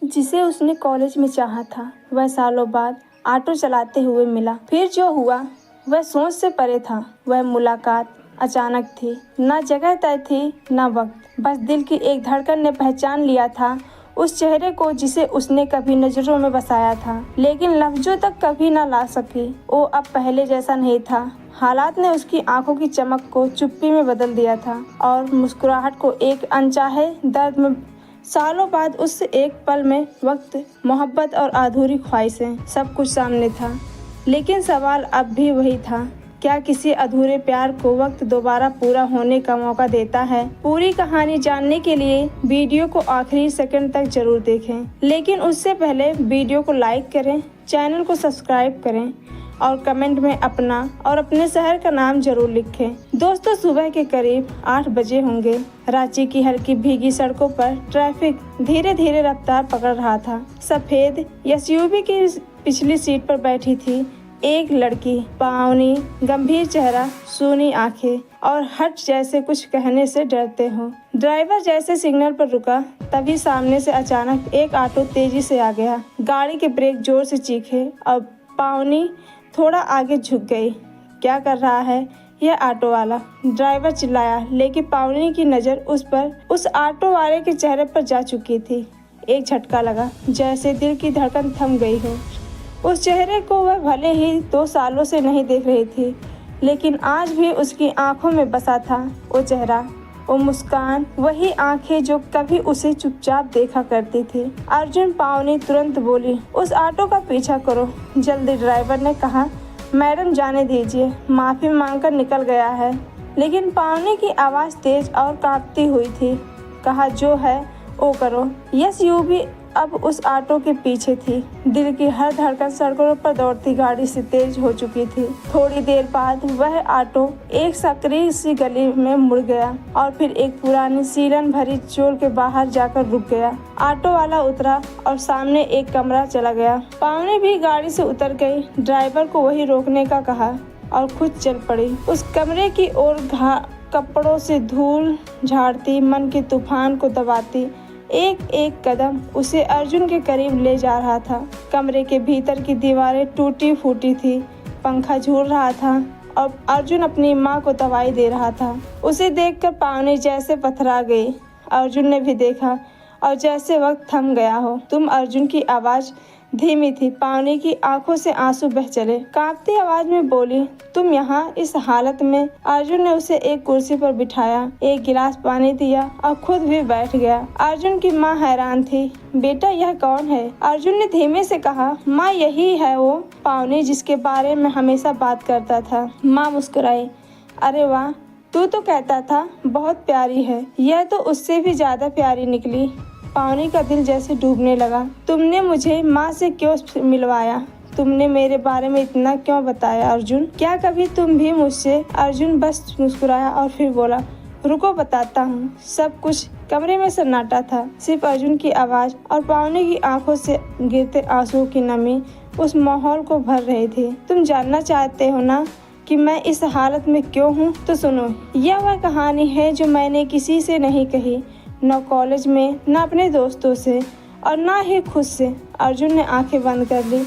जिसे उसने कॉलेज में चाहा था, वह सालों बाद ऑटो चलाते हुए मिला। फिर जो हुआ वह सोच से परे था। वह मुलाकात अचानक थी, ना जगह तय थी ना वक्त, बस दिल की एक धड़कन ने पहचान लिया था उस चेहरे को जिसे उसने कभी नज़रों में बसाया था, लेकिन लफ्ज़ों तक कभी ना ला सकी। वो अब पहले जैसा नहीं था। हालात ने उसकी आंखों की चमक को चुप्पी में बदल दिया था और मुस्कुराहट को एक अनचाहे दर्द में। सालों बाद उस एक पल में वक्त, मोहब्बत और अधूरी ख्वाहिशें, सब कुछ सामने था, लेकिन सवाल अब भी वही था, क्या किसी अधूरे प्यार को वक्त दोबारा पूरा होने का मौका देता है? पूरी कहानी जानने के लिए वीडियो को आखिरी सेकंड तक जरूर देखें, लेकिन उससे पहले वीडियो को लाइक करें, चैनल को सब्सक्राइब करें और कमेंट में अपना और अपने शहर का नाम जरूर लिखें। दोस्तों, सुबह के करीब 8 बजे होंगे। रांची की हल्की भीगी सड़कों पर ट्रैफिक धीरे धीरे रफ्तार पकड़ रहा था। सफेद एसयूवी की पिछली सीट पर बैठी थी एक लड़की, पावनी, गंभीर चेहरा, सूनी आंखें और हट जैसे कुछ कहने से डरते हो। ड्राइवर जैसे सिग्नल पर रुका, तभी सामने से अचानक एक ऑटो तेजी से आ गया। गाड़ी के ब्रेक जोर से चीखे और पावनी थोड़ा आगे झुक गई। क्या कर रहा है यह ऑटो वाला? ड्राइवर चिल्लाया, लेकिन पावनी की नज़र उस ऑटो वाले के चेहरे पर जा चुकी थी। एक झटका लगा, जैसे दिल की धड़कन थम गई हो। उस चेहरे को वह भले ही 2 सालों से नहीं देख रही थी, लेकिन आज भी उसकी आंखों में बसा था वो चेहरा, वो मुस्कान, वही आंखें जो कभी उसे चुपचाप देखा करती थी। अर्जुन, पावनी तुरंत बोली, उस ऑटो का पीछा करो जल्दी। ड्राइवर ने कहा, मैडम जाने दीजिए। माफ़ी मांगकर निकल गया है, लेकिन पावनी की आवाज़ तेज और कांपती हुई थी। कहा, जो है वो करो। एसयूवी अब उस ऑटो के पीछे थी। दिल की हर धड़कन सड़कों पर दौड़ती गाड़ी से तेज हो चुकी थी। थोड़ी देर बाद वह ऑटो एक सकरी सी गली में मुड़ गया और फिर एक पुरानी सीलन भरी चोर के बाहर जाकर रुक गया। ऑटो वाला उतरा और सामने एक कमरा चला गया। पावनी भी गाड़ी से उतर गई। ड्राइवर को वही रोकने का कहा और खुद चल पड़ी उस कमरे की ओर। कपड़ों से धूल झाड़ती, मन के तूफान को दबाती एक एक कदम उसे अर्जुन के करीब ले जा रहा था। कमरे के भीतर की दीवारें टूटी फूटी थी, पंखा झूल रहा था और अर्जुन अपनी माँ को दवाई दे रहा था। उसे देखकर पावनी जैसे पथरा गई। अर्जुन ने भी देखा और जैसे वक्त थम गया हो। तुम? अर्जुन की आवाज़ धीमी थी। पावनी की आंखों से आंसू बह चले। कांपती आवाज में बोली, तुम यहाँ इस हालत में? अर्जुन ने उसे एक कुर्सी पर बिठाया, एक गिलास पानी दिया और खुद भी बैठ गया। अर्जुन की माँ हैरान थी। बेटा, यह कौन है? अर्जुन ने धीमे से कहा, माँ यही है वो पावनी जिसके बारे में हमेशा बात करता था। माँ मुस्कुराई, अरे वाह, तू तो कहता था बहुत प्यारी है, यह तो उससे भी ज्यादा प्यारी निकली। पावनी का दिल जैसे डूबने लगा। तुमने मुझे माँ से क्यों मिलवाया? तुमने मेरे बारे में इतना क्यों बताया अर्जुन? क्या कभी तुम भी मुझसे? अर्जुन बस मुस्कुराया और फिर बोला, रुको बताता हूँ सब कुछ। कमरे में सन्नाटा था, सिर्फ अर्जुन की आवाज़ और पावनी की आंखों से गिरते आंसुओं की नमी उस माहौल को भर रही थी। तुम जानना चाहते हो ना कि मैं इस हालत में क्यों हूँ? तो सुनो, यह वह कहानी है जो मैंने किसी से नहीं कही, न कॉलेज में, न अपने दोस्तों से और न ही खुद से। अर्जुन ने आंखें बंद कर ली,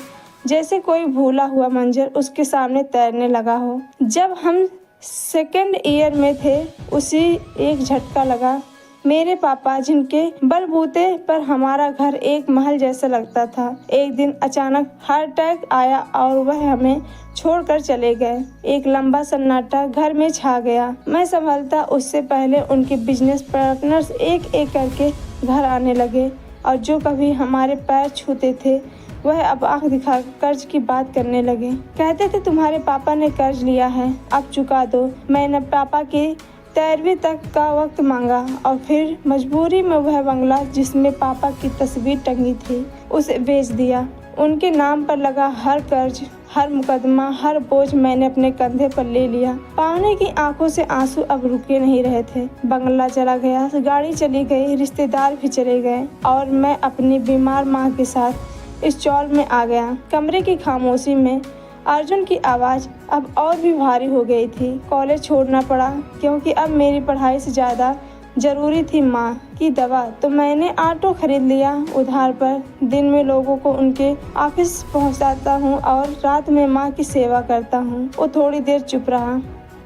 जैसे कोई भूला हुआ मंजर उसके सामने तैरने लगा हो। जब हम सेकंड ईयर में थे, उसी एक झटका लगा। मेरे पापा, जिनके बलबूते पर हमारा घर एक महल जैसा लगता था, एक दिन अचानक हार्ट अटैक आया और वह हमें छोड़कर चले गए। एक लंबा सन्नाटा घर में छा गया। मैं संभलता उससे पहले उनके बिजनेस पार्टनर्स एक एक करके घर आने लगे और जो कभी हमारे पैर छूते थे वह अब आंख दिखा कर्ज की बात करने लगे। कहते थे तुम्हारे पापा ने कर्ज लिया है, अब चुका दो। मैंने पापा की 13वीं तक का वक्त मांगा और फिर मजबूरी में वह बंगला जिसमें पापा की तस्वीर टंगी थी उसे बेच दिया। उनके नाम पर लगा हर कर्ज, हर मुकदमा, हर बोझ मैंने अपने कंधे पर ले लिया। पावनी की आंखों से आंसू अब रुके नहीं रहे थे। बंगला चला गया, गाड़ी चली गई, रिश्तेदार भी चले गए और मैं अपनी बीमार माँ के साथ इस चौल में आ गया। कमरे की खामोशी में अर्जुन की आवाज़ अब और भी भारी हो गई थी। कॉलेज छोड़ना पड़ा क्योंकि अब मेरी पढ़ाई से ज़्यादा जरूरी थी माँ की दवा तो मैंने ऑटो खरीद लिया उधार पर। दिन में लोगों को उनके ऑफिस पहुँचाता हूँ और रात में माँ की सेवा करता हूँ। वो थोड़ी देर चुप रहा,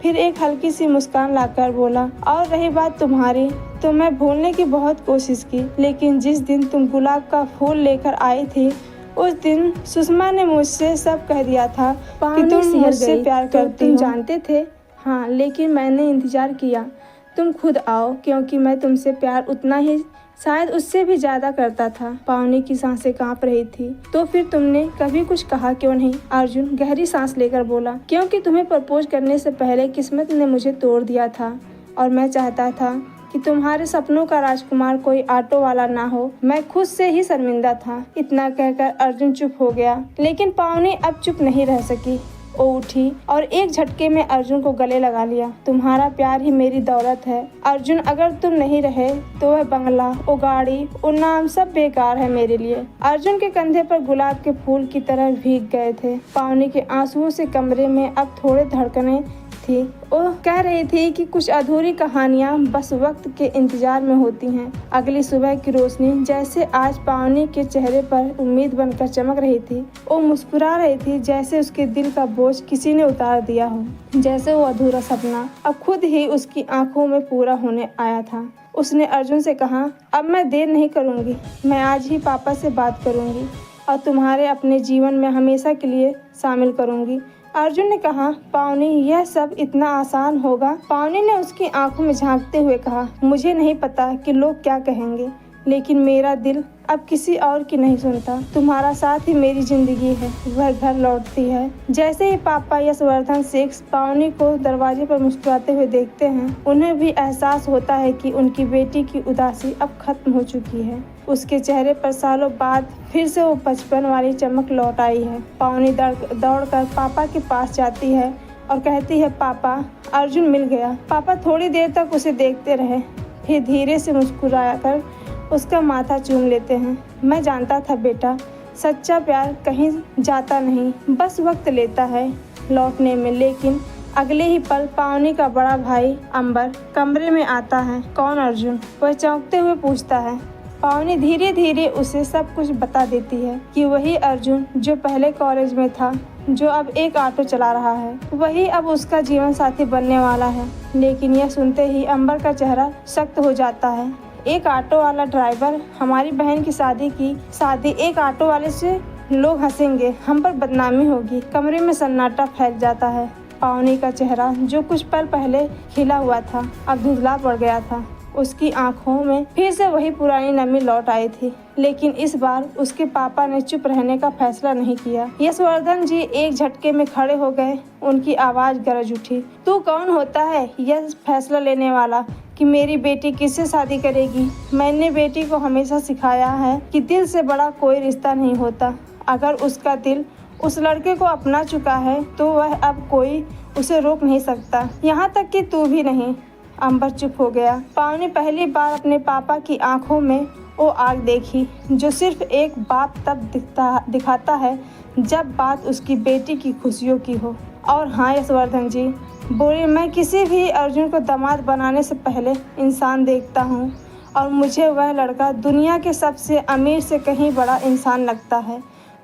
फिर एक हल्की सी मुस्कान लाकर बोला, और रही बात तुम्हारी, तो मैं भूलने की बहुत कोशिश की, लेकिन जिस दिन तुम गुलाब का फूल लेकर आई थी उस दिन सुषमा ने मुझसे सब कह दिया था कि तुम मुझसे प्यार करती हो। जानते थे? हाँ, लेकिन मैंने इंतजार किया तुम खुद आओ, क्योंकि मैं तुमसे प्यार उतना ही, शायद उससे भी ज्यादा करता था। पावनी की सांसें कांप रही थी। तो फिर तुमने कभी कुछ कहा क्यों नहीं? अर्जुन गहरी सांस लेकर बोला, क्योंकि तुम्हें प्रपोज करने से पहले किस्मत ने मुझे तोड़ दिया था और मैं चाहता था कि तुम्हारे सपनों का राजकुमार कोई ऑटो वाला ना हो। मैं खुद से ही शर्मिंदा था। इतना कहकर अर्जुन चुप हो गया, लेकिन पावनी अब चुप नहीं रह सकी। वो उठी और एक झटके में अर्जुन को गले लगा लिया। तुम्हारा प्यार ही मेरी दौलत है अर्जुन, अगर तुम नहीं रहे तो वह बंगला, वो गाड़ी, वो नाम सब बेकार है मेरे लिए। अर्जुन के कंधे पर गुलाब के फूल की तरह भीग गए थे। पावनी के आंसुओं से कमरे में अब थोड़े धड़कने थी। वो कह रही थी कि कुछ अधूरी कहानियां बस वक्त के इंतजार में होती हैं। अगली सुबह की रोशनी जैसे आज पावनी के चेहरे पर उम्मीद बनकर चमक रही थी। वो मुस्कुरा रही थी जैसे उसके दिल का बोझ किसी ने उतार दिया हो, जैसे वो अधूरा सपना अब खुद ही उसकी आंखों में पूरा होने आया था। उसने अर्जुन से कहा, अब मैं देर नहीं करूँगी, मैं आज ही पापा से बात करूँगी और तुम्हारे अपने जीवन में हमेशा के लिए शामिल करूँगी। अर्जुन ने कहा, पावनी यह सब इतना आसान होगा? पावनी ने उसकी आंखों में झांकते हुए कहा, मुझे नहीं पता कि लोग क्या कहेंगे, लेकिन मेरा दिल अब किसी और की नहीं सुनता। तुम्हारा साथ ही मेरी जिंदगी है। वह घर लौटती है। जैसे ही पापा यशवर्धन शेख पावनी को दरवाजे पर मुस्कुराते हुए देखते हैं, उन्हें भी एहसास होता है कि उनकी बेटी की उदासी अब खत्म हो चुकी है। उसके चेहरे पर सालों बाद फिर से वो बचपन वाली चमक लौट आई है। पावनी दौड़कर पापा के पास जाती है और कहती है, पापा, अर्जुन मिल गया। पापा थोड़ी देर तक उसे देखते रहे, फिर धीरे से मुस्कुराकर उसका माथा चूम लेते हैं। मैं जानता था बेटा, सच्चा प्यार कहीं जाता नहीं, बस वक्त लेता है लौटने में। लेकिन अगले ही पल पावनी का बड़ा भाई अंबर कमरे में आता है। कौन अर्जुन? वह चौंकते हुए पूछता है। पावनी धीरे धीरे उसे सब कुछ बता देती है कि वही अर्जुन जो पहले कॉलेज में था, जो अब एक ऑटो चला रहा है, वही अब उसका जीवन साथी बनने वाला है। लेकिन यह सुनते ही अंबर का चेहरा सख्त हो जाता है। एक ऑटो वाला ड्राइवर, हमारी बहन की शादी एक ऑटो वाले से, लोग हंसेंगे, हम पर बदनामी होगी। कमरे में सन्नाटा फैल जाता है। पावनी का चेहरा जो कुछ पल पहले खिला हुआ था अब धुंधला पड़ गया था। उसकी आंखों में फिर से वही पुरानी नमी लौट आई थी। लेकिन इस बार उसके पापा ने चुप रहने का फैसला नहीं किया। यशवर्धन जी एक झटके में खड़े हो गए। उनकी आवाज गरज उठी, तू कौन होता है यह फैसला लेने वाला कि मेरी बेटी किससे शादी करेगी? मैंने बेटी को हमेशा सिखाया है कि दिल से बड़ा कोई रिश्ता नहीं होता। अगर उसका दिल उस लड़के को अपना चुका है तो वह अब कोई उसे रोक नहीं सकता, यहाँ तक कि तू भी नहीं। अंबर चुप हो गया। पावनी पहली बार अपने पापा की आंखों में वो आग देखी जो सिर्फ एक बाप तब दिखाता है जब बात उसकी बेटी की खुशियों की हो। और हाँ यशवर्धन जी बोले, मैं किसी भी अर्जुन को दामाद बनाने से पहले इंसान देखता हूँ और मुझे वह लड़का दुनिया के सबसे अमीर से कहीं बड़ा इंसान लगता है,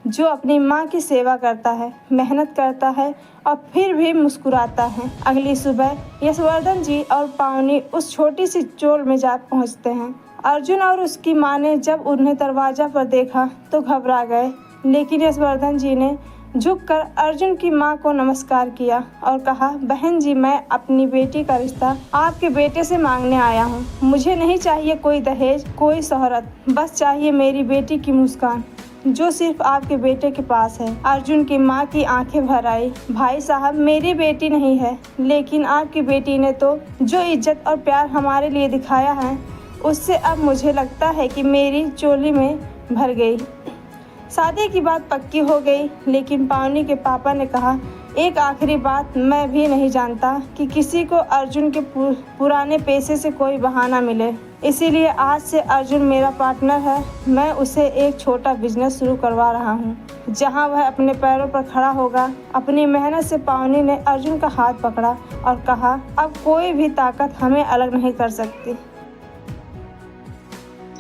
जो अपनी माँ की सेवा करता है, मेहनत करता है और फिर भी मुस्कुराता है। अगली सुबह यशवर्धन जी और पावनी उस छोटी सी चोल में जा पहुँचते हैं। अर्जुन और उसकी माँ ने जब उन्हें दरवाजा पर देखा तो घबरा गए, लेकिन यशवर्धन जी ने झुककर अर्जुन की माँ को नमस्कार किया और कहा, बहन जी, मैं अपनी बेटी का रिश्ता आपके बेटे से मांगने आया हूँ। मुझे नहीं चाहिए कोई दहेज, कोई शोहरत, बस चाहिए मेरी बेटी की मुस्कान जो सिर्फ आपके बेटे के पास है। अर्जुन की माँ की आंखें भर आई। भाई साहब, मेरी बेटी नहीं है, लेकिन आपकी बेटी ने तो जो इज्जत और प्यार हमारे लिए दिखाया है, उससे अब मुझे लगता है कि मेरी चोली में भर गई। शादी की बात पक्की हो गई, लेकिन पावनी के पापा ने कहा, एक आखिरी बात, मैं भी नहीं जानता कि किसी को अर्जुन के पुराने पैसे से कोई बहाना मिले, इसीलिए आज से अर्जुन मेरा पार्टनर है। मैं उसे एक छोटा बिजनेस शुरू करवा रहा हूँ जहाँ वह अपने पैरों पर खड़ा होगा। अपनी मेहनत से पावनी ने अर्जुन का हाथ पकड़ा और कहा, अब कोई भी ताकत हमें अलग नहीं कर सकती।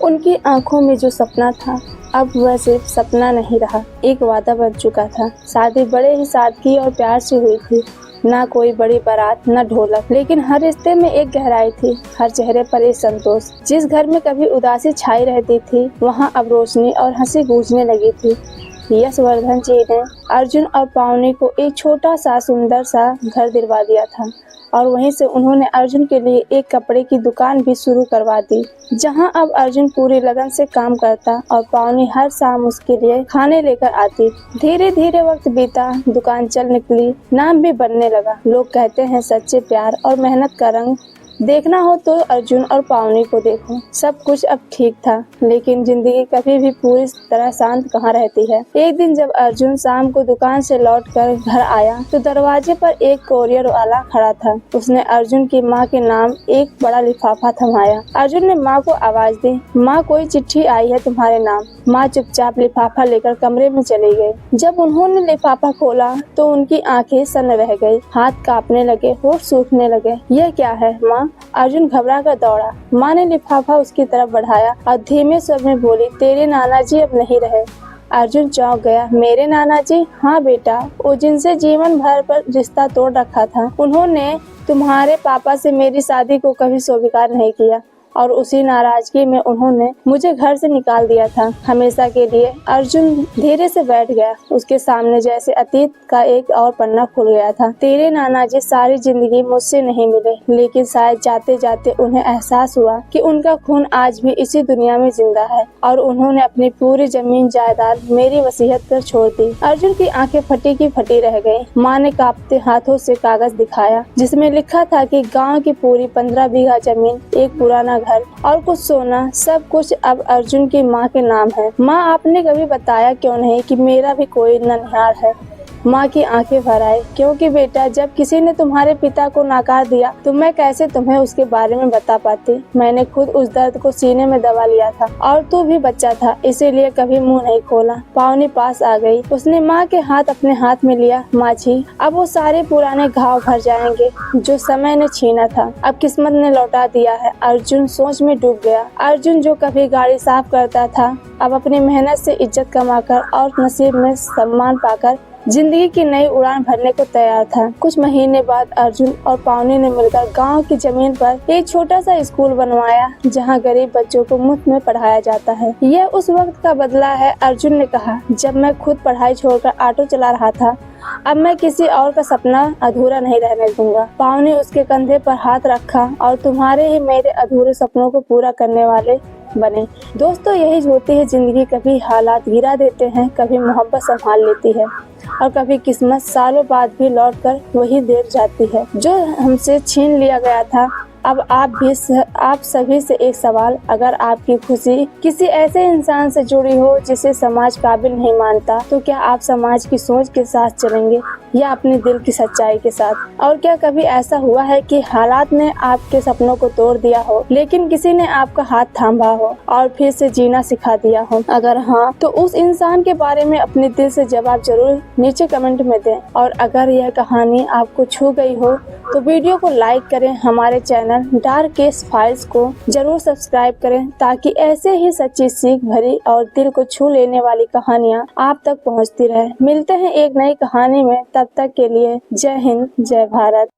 उनकी आंखों में जो सपना था अब वह सिर्फ सपना नहीं रहा, एक वादा बन चुका था। शादी बड़े ही सादगी और प्यार से हुई थी, ना कोई बड़ी बारात न ढोलक, लेकिन हर रिश्ते में एक गहराई थी, हर चेहरे पर एक संतोष। जिस घर में कभी उदासी छाई रहती थी वहाँ अब रोशनी और हंसी गूंजने लगी थी। यशवर्धन जी ने अर्जुन और पावनी को एक छोटा सा सुंदर सा घर दिलवा दिया था और वहीं से उन्होंने अर्जुन के लिए एक कपड़े की दुकान भी शुरू करवा दी, जहां अब अर्जुन पूरी लगन से काम करता और पावनी हर शाम उसके लिए खाने लेकर आती। धीरे धीरे वक्त बीता, दुकान चल निकली, नाम भी बनने लगा। लोग कहते हैं सच्चे प्यार और मेहनत का रंग देखना हो तो अर्जुन और पावनी को देखो। सब कुछ अब ठीक था, लेकिन जिंदगी कभी भी पूरी तरह शांत कहाँ रहती है। एक दिन जब अर्जुन शाम को दुकान से लौटकर घर आया तो दरवाजे पर एक कोरियर वाला खड़ा था। उसने अर्जुन की माँ के नाम एक बड़ा लिफाफा थमाया। अर्जुन ने माँ को आवाज दी, माँ कोई चिट्ठी आई है तुम्हारे नाम। माँ चुपचाप लिफाफा लेकर कमरे में चली गई। जब उन्होंने लिफाफा खोला तो उनकी आंखें सन्न रह गई, हाथ कांपने लगे, होठ सूखने लगे। यह क्या है माँ? अर्जुन घबरा कर दौड़ा। माँ ने लिफाफा उसकी तरफ बढ़ाया और धीमे स्वर में बोली, तेरे नाना जी अब नहीं रहे। अर्जुन चौंक गया। मेरे नाना जी? हाँ बेटा, वो जिनसे जीवन भर पर रिश्ता तोड़ रखा था। उन्होंने तुम्हारे पापा से मेरी शादी को कभी स्वीकार नहीं किया और उसी नाराजगी में उन्होंने मुझे घर से निकाल दिया था हमेशा के लिए। अर्जुन धीरे से बैठ गया। उसके सामने जैसे अतीत का एक और पन्ना खुल गया था। तेरे नाना जी सारी जिंदगी मुझसे नहीं मिले, लेकिन शायद जाते जाते उन्हें एहसास हुआ कि उनका खून आज भी इसी दुनिया में जिंदा है और उन्होंने अपनी पूरी जमीन जायदाद मेरी वसीयत कर छोड़ दी। अर्जुन की आंखें फटी की फटी रह गयी। माँ ने कांपते हाथों से कागज दिखाया जिसमें लिखा था कि गाँव की पूरी 15 बीघा जमीन, एक पुराना घर और कुछ सोना, सब कुछ अब अर्जुन की माँ के नाम है। माँ, आपने कभी बताया क्यों नहीं कि मेरा भी कोई ननिहाल है? माँ की आंखें भर आई। क्योंकि बेटा, जब किसी ने तुम्हारे पिता को नकार दिया तो मैं कैसे तुम्हें उसके बारे में बता पाती। मैंने खुद उस दर्द को सीने में दबा लिया था और तू भी बच्चा था, इसीलिए कभी मुंह नहीं खोला। पावनी पास आ गई। उसने माँ के हाथ अपने हाथ में लिया। माँ जी, अब वो सारे पुराने घाव भर जाएंगे जो समय ने छीना था, अब किस्मत ने लौटा दिया है। अर्जुन सोच में डूब गया। अर्जुन जो कभी गाड़ी साफ करता था, अब अपनी मेहनत से इज्जत कमाकर और नसीब में सम्मान पाकर जिंदगी की नई उड़ान भरने को तैयार था। कुछ महीने बाद अर्जुन और पावनी ने मिलकर गांव की जमीन पर एक छोटा सा स्कूल बनवाया जहां गरीब बच्चों को मुफ्त में पढ़ाया जाता है। यह उस वक्त का बदला है। अर्जुन ने कहा, जब मैं खुद पढ़ाई छोड़कर ऑटो चला रहा था, अब मैं किसी और का सपना अधूरा नहीं रहने दूंगा। पावनी उसके कंधे पर हाथ रखा और तुम्हारे ही मेरे अधूरे सपनों को पूरा करने वाले बने। दोस्तों, यही होती है जिंदगी। कभी हालात गिरा देते हैं, कभी मोहब्बत संभाल लेती है और कभी किस्मत सालों बाद भी लौटकर वही देर जाती है जो हमसे छीन लिया गया था। अब आप सभी से एक सवाल, अगर आपकी खुशी किसी ऐसे इंसान से जुड़ी हो जिसे समाज काबिल नहीं मानता, तो क्या आप समाज की सोच के साथ चलेंगे या अपने दिल की सच्चाई के साथ? और क्या कभी ऐसा हुआ है कि हालात ने आपके सपनों को तोड़ दिया हो, लेकिन किसी ने आपका हाथ थामा हो और फिर से जीना सिखा दिया हो? अगर हाँ, तो उस इंसान के बारे में अपने दिल से जवाब जरूर नीचे कमेंट में दें। और अगर यह कहानी आपको छू गई हो तो वीडियो को लाइक करें। हमारे चैनल डार्क केस फाइल्स को जरूर सब्सक्राइब करें ताकि ऐसे ही सच्ची, सीख भरी और दिल को छू लेने वाली कहानियाँ आप तक पहुँचती रहे। मिलते हैं एक नई कहानी में, तब तक के लिए जय हिंद, जय भारत।